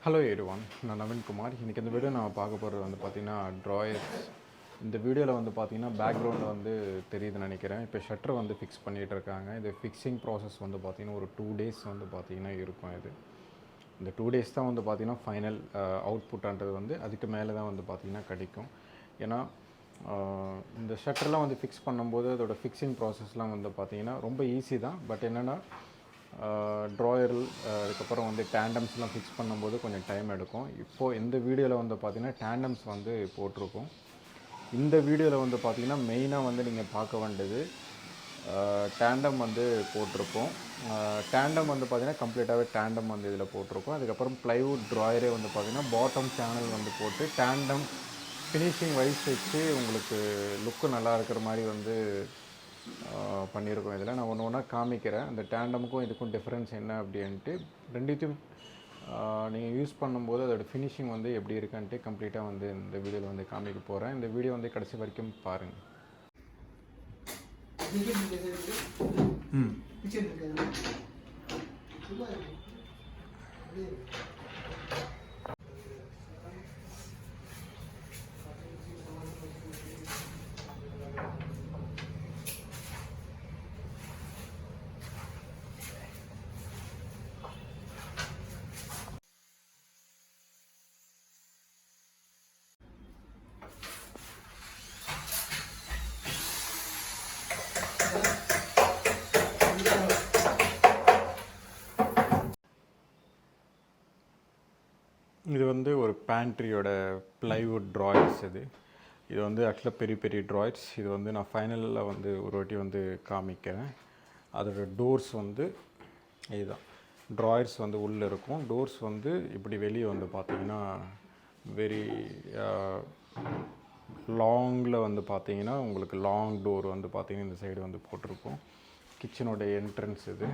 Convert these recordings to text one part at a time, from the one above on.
Hello everyone, நான் நவீன் குமார். இன்றைக்கி இந்த வீடியோ நான் பார்க்க போகிறது வந்து பார்த்திங்கன்னா ட்ராயர்ஸ். இந்த வீடியோவில் வந்து பார்த்திங்கன்னா பேக்ரவுண்டில் வந்து தெரியுதுன்னு நினைக்கிறேன். இப்போ ஷட்டர் வந்து ஃபிக்ஸ் பண்ணிகிட்டு இருக்காங்க. இது ஃபிக்ஸிங் ப்ராசஸ் வந்து பார்த்திங்கன்னா ஒரு 2 days வந்து பார்த்திங்கன்னா இருக்கும். இது இந்த 2 days தான் வந்து பார்த்திங்கன்னா ஃபைனல் அவுட்புட்டான்றது வந்து அதுக்கு மேலே தான் வந்து பார்த்திங்கன்னா கிடைக்கும். ஏன்னா இந்த ஷட்டர்லாம் வந்து ஃபிக்ஸ் பண்ணும்போது அதோடய ஃபிக்ஸிங் ப்ராசஸ்லாம் வந்து பார்த்திங்கன்னா ரொம்ப ஈஸி தான். பட் என்னென்னா ட்ராயர் அதுக்கப்புறம் வந்து டேண்டம்ஸ்லாம் ஃபிக்ஸ் பண்ணும்போது கொஞ்சம் டைம் எடுக்கும். இப்போது இந்த வீடியோவில் வந்து பார்த்திங்கன்னா டேண்டம்ஸ் வந்து போட்டிருக்கோம். இந்த வீடியோவில் வந்து பார்த்திங்கன்னா மெயினாக வந்து நீங்கள் பார்க்க வேண்டியது டேண்டம் வந்து போட்டிருக்கோம். டேண்டம் வந்து பார்த்திங்கன்னா கம்ப்ளீட்டாகவே டேண்டம் வந்து இதில் போட்டிருக்கோம். அதுக்கப்புறம் ப்ளைவுட் ட்ராயரே வந்து பார்த்திங்கன்னா பாட்டம் சேனல் வந்து போட்டு டேண்டம் ஃபினிஷிங் வைஸ் வச்சு உங்களுக்கு லுக்கு நல்லா இருக்கிற மாதிரி வந்து பண்ணியிருக்கோம். இதில் நான் ஒன்று ஒன்றா காமிக்கிறேன். அந்த டேண்டமுக்கும் இதுக்கும் டிஃப்ரென்ஸ் என்ன அப்படின்ட்டு ரெண்டுத்தையும் நீங்கள் யூஸ் பண்ணும்போது அதோடய ஃபினிஷிங் வந்து எப்படி இருக்குன்ட்டு கம்ப்ளீட்டாக வந்து இந்த வீடியோவில் வந்து காமிக்க போகிறேன். இந்த வீடியோ வந்து கடைசி வரைக்கும் பாருங்கள். இது வந்து ஒரு பேண்ட்ரியோட ப்ளைவுட் ட்ராயர்ஸ். இது வந்து ஆக்சுவலாக பெரிய பெரிய ட்ராயர்ஸ். இது வந்து நான் ஃபைனலில் வந்து ஒரு வாட்டி வந்து காமிக்கிறேன். அதோட டோர்ஸ் வந்து இதுதான். ட்ராயர்ஸ் வந்து உள்ளே இருக்கும். டோர்ஸ் வந்து இப்படி வெளியே வந்து பார்த்திங்கன்னா வெரி லாங்கில் வந்து பார்த்திங்கன்னா உங்களுக்கு லாங் டோர் வந்து பார்த்திங்கன்னா இந்த சைடு வந்து போட்டிருக்கும். கிச்சனோட என்ட்ரன்ஸ் இது.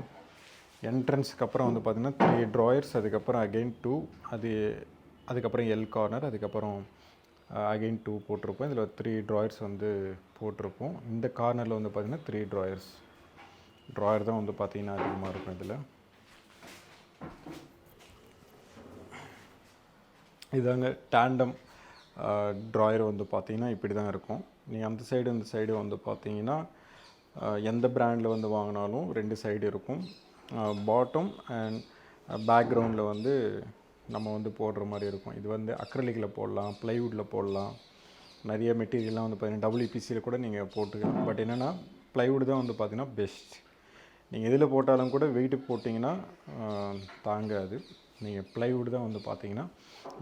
என்ட்ரன்ஸுக்கு அப்புறம் வந்து பார்த்திங்கன்னா 3 ட்ராயர்ஸ், அதுக்கப்புறம் அகெயின் 2, அதுக்கப்புறம் எல் கார்னர், அதுக்கப்புறம் அகெயின் 2 போட்டிருப்போம். இதில் 3 ட்ராயர்ஸ் வந்து போட்டிருப்போம். இந்த கார்னரில் வந்து பார்த்திங்கன்னா 3 ட்ராயர் தான் வந்து பார்த்திங்கன்னா அதிகமாக இருக்கும். இதில் இதாங்க டேண்டம் ட்ராயர் வந்து பார்த்திங்கன்னா இப்படி தான் இருக்கும். நீங்கள் அந்த சைடு இந்த சைடு வந்து பார்த்திங்கன்னா எந்த பிராண்டில் வந்து வாங்கினாலும் 2 சைடு இருக்கும். பாட்டம் அண்ட் பேக்ரவுண்டில் வந்து நம்ம வந்து போடுற மாதிரி இருக்கும். இது வந்து அக்ரலிக்கில் போடலாம், ப்ளைவுட்டில் போடலாம். நிறைய மெட்டீரியல்லாம் வந்து பார்த்திங்கன்னா WPCயில் கூட நீங்கள் போட்டுக்கலாம். பட் என்னென்னா ப்ளைவுட் தான் வந்து பார்த்திங்கன்னா பெஸ்ட். நீங்கள் எதில் போட்டாலும் கூட வெயிட்டு போட்டிங்கன்னா தாங்காது. நீங்கள் ப்ளைவுட் தான் வந்து பார்த்திங்கன்னா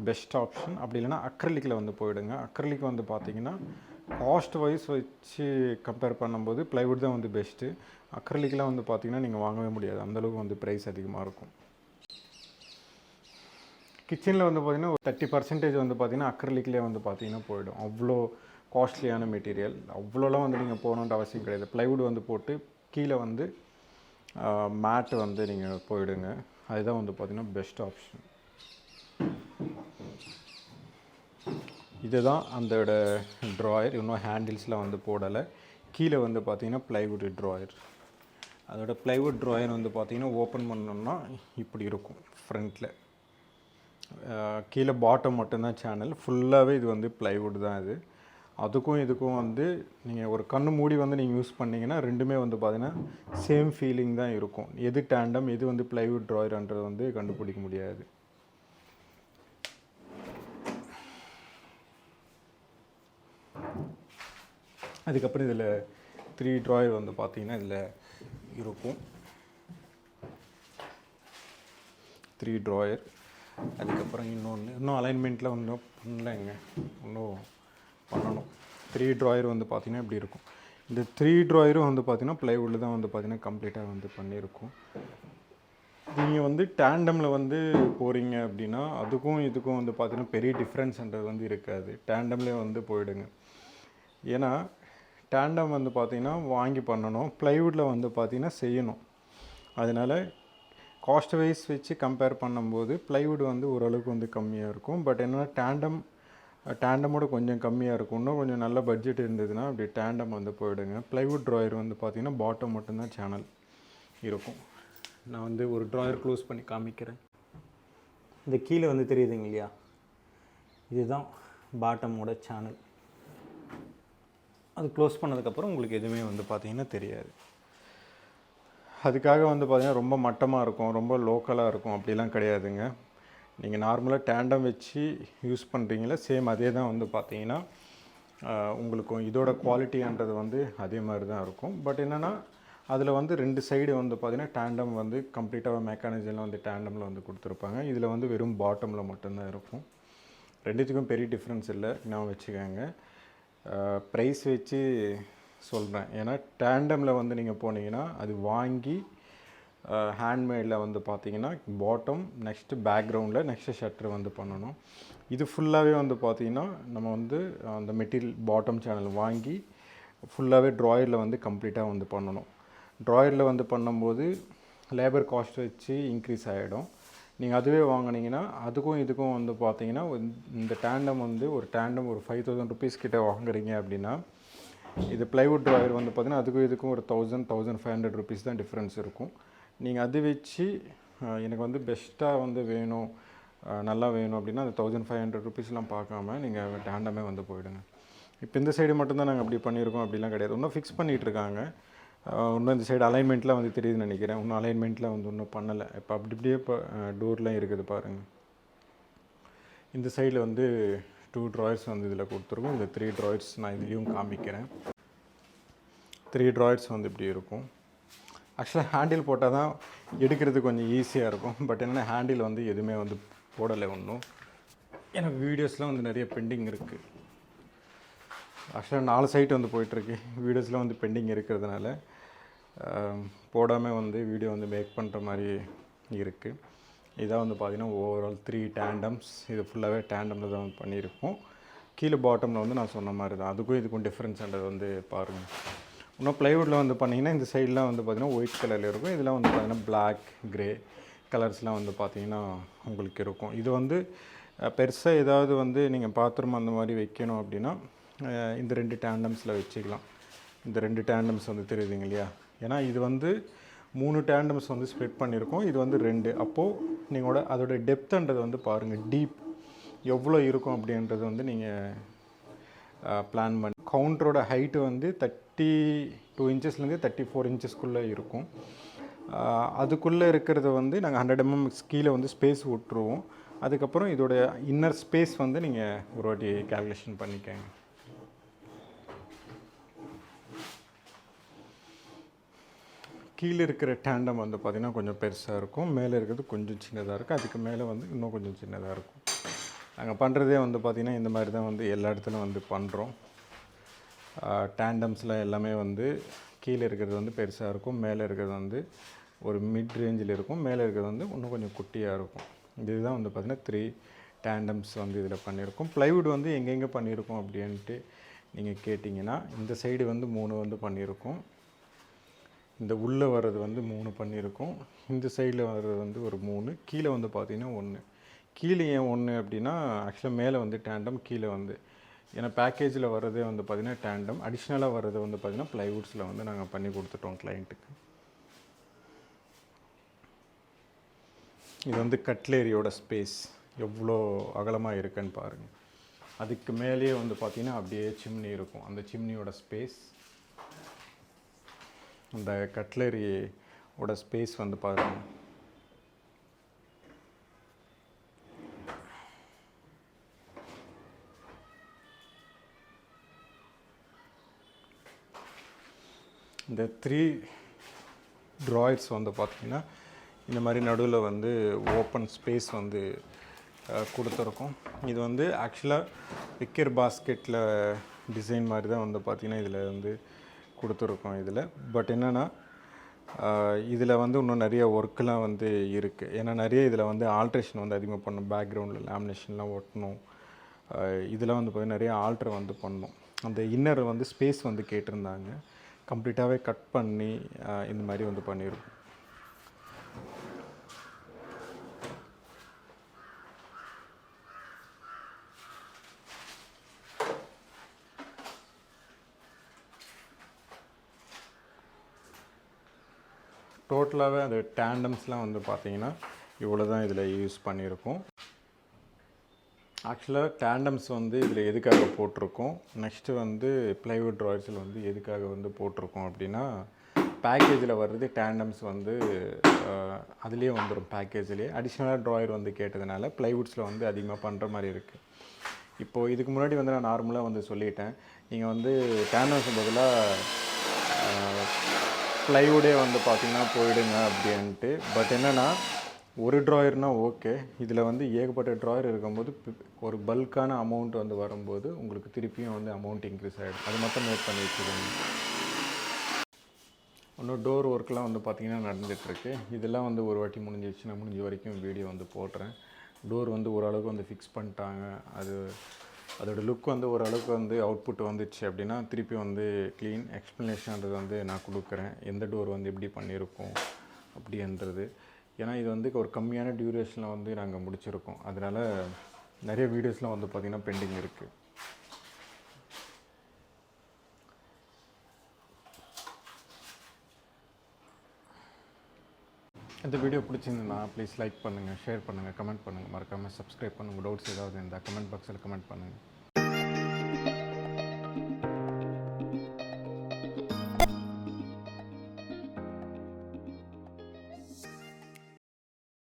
பெஸ்ட் ஆப்ஷன். அப்படி இல்லைனா அக்ரலிக்கில் வந்து போயிடுங்க. அக்ரலிக் வந்து பார்த்திங்கன்னா காஸ்ட் வைஸ் வச்சு கம்பேர் பண்ணும்போது ப்ளைவுட் தான் வந்து பெஸ்ட்டு. அக்ரலிக்கெலாம் வந்து பார்த்திங்கன்னா நீங்கள் வாங்கவே முடியாது, அந்தளவுக்கு வந்து ப்ரைஸ் அதிகமாக இருக்கும். கிச்சனில் வந்து பார்த்திங்கன்னா ஒரு 30% வந்து பார்த்திங்கன்னா அக்ரலிக்லேயே வந்து பார்த்திங்கன்னா போயிடும். அவ்வளோ காஸ்ட்லியான மெட்டீரியல், அவ்வளோலாம் வந்து நீங்கள் போகணுன்ற அவசியம் கிடையாது. ப்ளைவுட் வந்து போட்டு கீழே வந்து மேட்டு வந்து நீங்கள் போயிடுங்க. அதுதான் வந்து பார்த்திங்கன்னா பெஸ்ட் ஆப்ஷன். இதுதான் அதோட ட்ராயர். இன்னும் ஹேண்டில்ஸ்லாம் வந்து போடலை. கீழே வந்து பார்த்திங்கன்னா ப்ளைவுட் ட்ராயர். அதோட ப்ளைவுட் ட்ராயர் வந்து பார்த்திங்கன்னா ஓப்பன் பண்ணோம்னா இப்படி இருக்கும். ஃப்ரண்ட்டில் கீழே பாட்டம் மட்டும்தான் சேனல், ஃபுல்லாகவே இது வந்து ப்ளைவுட் தான். இது அதுக்கும் இதுக்கும் வந்து நீங்கள் ஒரு கண்ணு மூடி வந்து நீங்கள் யூஸ் பண்ணிங்கன்னா ரெண்டுமே வந்து பார்த்திங்கன்னா சேம் ஃபீலிங் தான் இருக்கும். எது டேண்டம் எது வந்து ப்ளைவுட் ட்ராயர்ன்றது வந்து கண்டுபிடிக்க முடியாது. அதுக்கப்புறம் இதில் 3 ட்ராயர் வந்து பார்த்திங்கன்னா இதில் இருக்கும். 3 ட்ராயர். அதுக்கப்புறம் இன்னும் அலைன்மெண்ட்டில் ஒன்றும் பண்ணலைங்க, இன்னும் பண்ணணும். 3 ட்ராயர் வந்து பார்த்திங்கன்னா இப்படி இருக்கும். இந்த 3 ட்ராயரும் வந்து பார்த்திங்கன்னா ப்ளைவுட்டில் தான் வந்து பார்த்திங்கன்னா கம்ப்ளீட்டாக வந்து பண்ணியிருக்கும். நீங்கள் வந்து டேண்டமில் வந்து போகிறீங்க அப்படின்னா அதுக்கும் இதுக்கும் வந்து பார்த்திங்கன்னா பெரிய டிஃப்ரென்ஸ்ன்றது வந்து இருக்காது. டேண்டம்லேயே வந்து போயிடுங்க. ஏன்னா டேண்டம் வந்து பார்த்திங்கன்னா வாங்கி பண்ணணும், ப்ளைவுட்டில் வந்து பார்த்திங்கன்னா செய்யணும். அதனால் காஸ்ட் வைஸ் வச்சு கம்பேர் பண்ணும்போது ப்ளைவுட் வந்து ஓரளவுக்கு வந்து கம்மியாக இருக்கும். பட் என்னென்னா டேண்டமோட கொஞ்சம் கம்மியாக இருக்கும். இன்னும் கொஞ்சம் நல்ல பட்ஜெட் இருந்ததுன்னா அப்படி டேண்டம் வந்து போயிடுங்க. ப்ளைவுட் ட்ராயர் வந்து பார்த்திங்கன்னா பாட்டம் மட்டும்தான் சேனல் இருக்கும். நான் வந்து ஒரு ட்ராயர் க்ளோஸ் பண்ணி காமிக்கிறேன். இந்த கீழே வந்து தெரியுதுங்க இல்லையா, இதுதான் பாட்டமோட சேனல். அது க்ளோஸ் பண்ணதுக்கப்புறம் உங்களுக்கு எதுவுமே வந்து பார்த்திங்கன்னா தெரியாது. அதுக்காக வந்து பார்த்திங்கன்னா ரொம்ப மட்டமாக இருக்கும், ரொம்ப லோக்கலாக இருக்கும் அப்படிலாம் கிடையாதுங்க. நீங்கள் நார்மலாக டேண்டம் வச்சு யூஸ் பண்ணுறீங்களா, சேம் அதே தான் வந்து பார்த்திங்கன்னா உங்களுக்கும் இதோட குவாலிட்டின்றது வந்து அதே மாதிரி தான் இருக்கும். பட் என்னென்னா அதில் வந்து 2 சைடு வந்து பார்த்திங்கன்னா டேண்டம் வந்து கம்ப்ளீட்டாக மெக்கானிசம்லாம் வந்து டேண்டமில் வந்து கொடுத்துருப்பாங்க. இதில் வந்து வெறும் பாட்டமில் மட்டும்தான் இருக்கும். ரெண்டுத்துக்கும் பெரிய டிஃப்ரென்ஸ் இல்லை, நான் வச்சுக்கோங்க. ப்ரைஸ் வச்சு சொல்கிறேன். ஏன்னா டேண்டமில் வந்து நீங்கள் போனீங்கன்னா அது வாங்கி ஹேண்ட்மேடில் வந்து பார்த்தீங்கன்னா பாட்டம், நெக்ஸ்ட்டு பேக்ரவுண்டில், நெக்ஸ்ட்டு ஷட்டர் வந்து பண்ணணும். இது ஃபுல்லாகவே வந்து பார்த்திங்கன்னா நம்ம வந்து அந்த மெட்டீரியல் பாட்டம் சேனல் வாங்கி ஃபுல்லாகவே ட்ராயரில் வந்து கம்ப்ளீட்டாக வந்து பண்ணணும். ட்ராயரில் வந்து பண்ணும்போது லேபர் காஸ்ட் வச்சு இன்க்ரீஸ் ஆகிடும். நீங்கள் அதுவே வாங்கினீங்கன்னா அதுக்கும் இதுக்கும் வந்து பார்த்தீங்கன்னா இந்த டேண்டம் வந்து ஒரு 5,000 ருபீஸ் கிட்டே வாங்குறீங்க அப்படின்னா, இது ப்ளைவுட் ட்ராயர் வந்து பார்த்திங்கன்னா அதுக்கும் இதுக்கும் ஒரு 1,500 ருபீஸ் தான் டிஃப்ரென்ஸ் இருக்கும். நீங்கள் அது வச்சு எனக்கு வந்து பெஸ்ட்டாக வந்து வேணும், நல்லா வேணும் அப்படின்னா அந்த 1,500 ருபீஸ்லாம் பார்க்காம நீங்கள் டேண்டமே வந்து போயிடுங்க. இப்போ இந்த சைடு மட்டும்தான் நாங்கள் அப்படி பண்ணியிருக்கோம், அப்படிலாம் கிடையாது. இன்னும் ஃபிக்ஸ் பண்ணிகிட்ருக்காங்க. இன்னும் இந்த சைடு அலைன்மெண்ட்லாம் வந்து தெரியுதுன்னு நினைக்கிறேன். இன்னும் அலைன்மெண்ட்லாம் வந்து இன்னும் பண்ணலை. இப்போ அப்படியே இப்போ டோர்லாம் இருக்குது பாருங்கள். இந்த சைடில் வந்து 2 ட்ராயர்ஸ் வந்து இதில் கொடுத்துருக்கோம். இந்த 3 ட்ராயர்ஸ் நான் இதுலேயும் காமிக்கிறேன். 3 ட்ராயர்ஸ் வந்து இப்படி இருக்கும். ஆக்சுவலாக ஹேண்டில் போட்டால் தான் எடுக்கிறது கொஞ்சம் ஈஸியாக இருக்கும். பட் என்னென்னா ஹேண்டில் வந்து எதுவுமே வந்து போடலை ஒன்றும். ஏன்னா வீடியோஸ்லாம் வந்து நிறைய பெண்டிங் இருக்குது. ஆக்சுவலாக 4 சைட் வந்து போயிட்டுருக்கு. வீடியோஸ்லாம் வந்து பெண்டிங் இருக்கிறதுனால போடாமல் வந்து வீடியோ வந்து மேக் பண்ணுற மாதிரி இருக்குது. இதான் வந்து பார்த்திங்கன்னா ஓவரால் 3 டேண்டம்ஸ். இது ஃபுல்லாகவே டேண்டமில் தான் வந்து பண்ணியிருக்கோம். கீழே பாட்டமில் வந்து நான் சொன்ன மாதிரி தான். அதுக்கும் இதுக்கும் டிஃப்ரென்ஸ்ன்றது வந்து பாருங்கள். இன்னும் ப்ளைவுட்டில் வந்து பண்ணிங்கன்னா இந்த சைட்லாம் வந்து பார்த்திங்கன்னா ஒயிட் கலரில் இருக்கும். இதெல்லாம் வந்து பார்த்திங்கன்னா பிளாக், க்ரே கலர்ஸ்லாம் வந்து பார்த்திங்கன்னா உங்களுக்கு இருக்கும். இது வந்து பெருசாக ஏதாவது வந்து நீங்கள் பாத்ரூம் அந்த மாதிரி வைக்கணும் அப்படின்னா இந்த 2 டேண்டம்ஸில் வச்சுக்கலாம். இந்த 2 டேண்டம்ஸ் வந்து தெரியுதுங்க இல்லையா. ஏன்னா இது வந்து 3 டேண்டம்ஸ் வந்து ஸ்ப்ளிட் பண்ணியிருக்கோம். இது வந்து 2. அப்போது நீங்களோட அதோட டெப்த்துன்றது வந்து பாருங்கள், டீப் எவ்வளோ இருக்கும் அப்படின்றது வந்து நீங்கள் பிளான் பண்ணி. கவுண்டரோட ஹைட்டு வந்து 32 இன்ச்சஸ்லேருந்து 34 இன்ச்சஸ்க்குள்ளே இருக்கும். அதுக்குள்ளே இருக்கிறத வந்து நாங்கள் 100 mm கீழே வந்து ஸ்பேஸ் விட்டுருவோம். அதுக்கப்புறம் இதோட இன்னர் ஸ்பேஸ் வந்து நீங்கள் ஒரு வாட்டி கேல்குலேஷன் பண்ணிக்கங்க. கீழே இருக்கிற டேண்டம் வந்து பார்த்திங்கன்னா கொஞ்சம் பெருசாக இருக்கும். மேலே இருக்கிறது கொஞ்சம் சின்னதாக இருக்கும். அதுக்கு மேலே வந்து இன்னும் கொஞ்சம் சின்னதாக இருக்கும். நாங்கள் பண்ணுறதே வந்து பார்த்திங்கன்னா இந்த மாதிரி தான் வந்து எல்லா இடத்துலையும் வந்து பண்ணுறோம். டேண்டம்ஸில் எல்லாமே வந்து கீழே இருக்கிறது வந்து பெருசாக இருக்கும், மேலே இருக்கிறது வந்து ஒரு மிட் ரேஞ்சில் இருக்கும், மேலே இருக்கிறது வந்து இன்னும் கொஞ்சம் குட்டியாக இருக்கும். இதுதான் வந்து பார்த்திங்கன்னா 3 டேண்டம்ஸ் வந்து இதில் பண்ணியிருக்கோம். ப்ளைவுட் வந்து எங்கெங்கே பண்ணியிருக்கோம் அப்படின்ட்டு நீங்கள் கேட்டிங்கன்னா, இந்த சைடு வந்து 3 வந்து பண்ணியிருக்கோம். இந்த உள்ளே வர்றது வந்து 3 பண்ணியிருக்கோம். இந்த சைடில் வர்றது வந்து ஒரு 3, கீழே வந்து பார்த்திங்கன்னா 1. கீழே ஏன் 1 அப்படின்னா, ஆக்சுவலாக மேலே வந்து டேண்டம், கீழே வந்து ஏன்னா பேக்கேஜில் வர்றதே வந்து பார்த்திங்கன்னா டேண்டம், அடிஷ்னலாக வர்றது வந்து பார்த்திங்கன்னா ப்ளைவுட்ஸில் வந்து நாங்கள் பண்ணி கொடுத்துட்டோம் கிளைண்ட்டுக்கு. இது வந்து கட்லேரியோட ஸ்பேஸ் எவ்வளோ அகலமாக இருக்குன்னு பாருங்கள். அதுக்கு மேலேயே வந்து பார்த்திங்கன்னா அப்படியே சிம்னி இருக்கும். அந்த சிம்னியோட ஸ்பேஸ், அந்த கட்லரியோட ஸ்பேஸ் வந்து பாருங்கள். இந்த 3 ட்ராயர்ஸ் வந்து பார்த்திங்கன்னா இந்த மாதிரி நடுவில் வந்து ஓப்பன் ஸ்பேஸ் வந்து கொடுத்துருக்கோம். இது வந்து ஆக்சுவலாக விக்கர் பாஸ்கெட்டில் டிசைன் மாதிரி தான் வந்து பார்த்திங்கன்னா இதில் வந்து கொடுத்துருக்கோம் இதில். பட் என்னென்னா இதில் வந்து இன்னும் நிறைய ஒர்க்கெலாம் வந்து இருக்குது. ஏன்னா நிறைய இதில் வந்து ஆல்ட்ரேஷன் வந்து அதிகமாக பண்ணணும். பேக்ரவுண்டில் லேமினேஷன்லாம் ஒட்டணும். இதெல்லாம் வந்து பார்த்திங்கன்னா நிறைய ஆல்ட்ரு வந்து பண்ணணும். அந்த இன்னர் வந்து ஸ்பேஸ் வந்து கேட்டிருந்தாங்க. கம்ப்ளீட்டாகவே கட் பண்ணி இந்த மாதிரி வந்து பண்ணியிருக்கோம். டோட்டலாகவே அந்த டேண்டம்ஸ்லாம் வந்து பார்த்திங்கன்னா இவ்வளோ தான் இதில் யூஸ் பண்ணியிருக்கோம். ஆக்சுவலாக டேண்டம்ஸ் வந்து இதில் எதுக்காக போட்டிருக்கோம், நெக்ஸ்ட்டு வந்து ப்ளைவுட் ட்ராயர்ஸில் வந்து எதுக்காக வந்து போட்டிருக்கோம் அப்படின்னா, பேக்கேஜில் வர்றது டேண்டம்ஸ் வந்து அதுலேயே வந்துடும். பேக்கேஜ்லேயே அடிஷ்னலாக ட்ராயர் வந்து கேட்டதுனால ப்ளைவுட்ஸில் வந்து அதிகமாக பண்ணுற மாதிரி இருக்குது. இப்போது இதுக்கு முன்னாடி வந்து நான் நார்மலாக வந்து சொல்லிட்டேன், நீங்கள் வந்து டேண்டம்ஸ் பதிலாக ப்ளைவுடே வந்து பார்த்திங்கன்னா போயிடுங்க அப்படின்ட்டு. பட் என்னென்னா ஒரு ட்ராயர்னால் ஓகே, இதில் வந்து ஏகப்பட்ட ட்ராயர் இருக்கும்போது ஒரு பல்கான அமௌண்ட் வந்து வரும்போது உங்களுக்கு திருப்பியும் வந்து அமௌண்ட் இன்க்ரீஸ் ஆகிடும். அது மட்டும் நோட் பண்ணி வச்சுக்கோங்க. இன்னும் டோர் ஒர்க்கெலாம் வந்து பார்த்திங்கன்னா நடந்துகிட்ருக்கு. இதெல்லாம் வந்து ஒரு வாட்டி முடிஞ்சிடுச்சு. நான் முடிஞ்ச வரைக்கும் வீடியோ வந்து போடுறேன். டோர் வந்து ஓரளவுக்கு வந்து ஃபிக்ஸ் பண்ணிட்டாங்க. அதோட லுக் வந்து ஓரளவுக்கு வந்து அவுட்புட் வந்துச்சு அப்படின்னா திருப்பி வந்து க்ளீன் எக்ஸ்ப்ளனேஷன்றது வந்து நான் கொடுக்குறேன், எந்த டோர் வந்து எப்படி பண்ணியிருக்கோம் அப்படின்றது. ஏன்னா இது வந்து ஒரு கம்மியான டியூரேஷனில் வந்து நாங்கள் முடிச்சிருக்கோம். அதனால் நிறைய வீடியோஸ்லாம் வந்து பார்த்திங்கன்னா பெண்டிங் இருக்குது. இந்த வீடியோ பிடிச்சிருந்ததுன்னா ப்ளீஸ் லைக் பண்ணுங்கள், ஷேர் பண்ணுங்கள், கமெண்ட் பண்ணுங்கள், மறக்காமல் சப்ஸ்கிரைப் பண்ணுங்கள். டவுட்ஸ் ஏதாவது இருந்தால் கமெண்ட் பாக்ஸில் கமெண்ட் பண்ணுங்கள்.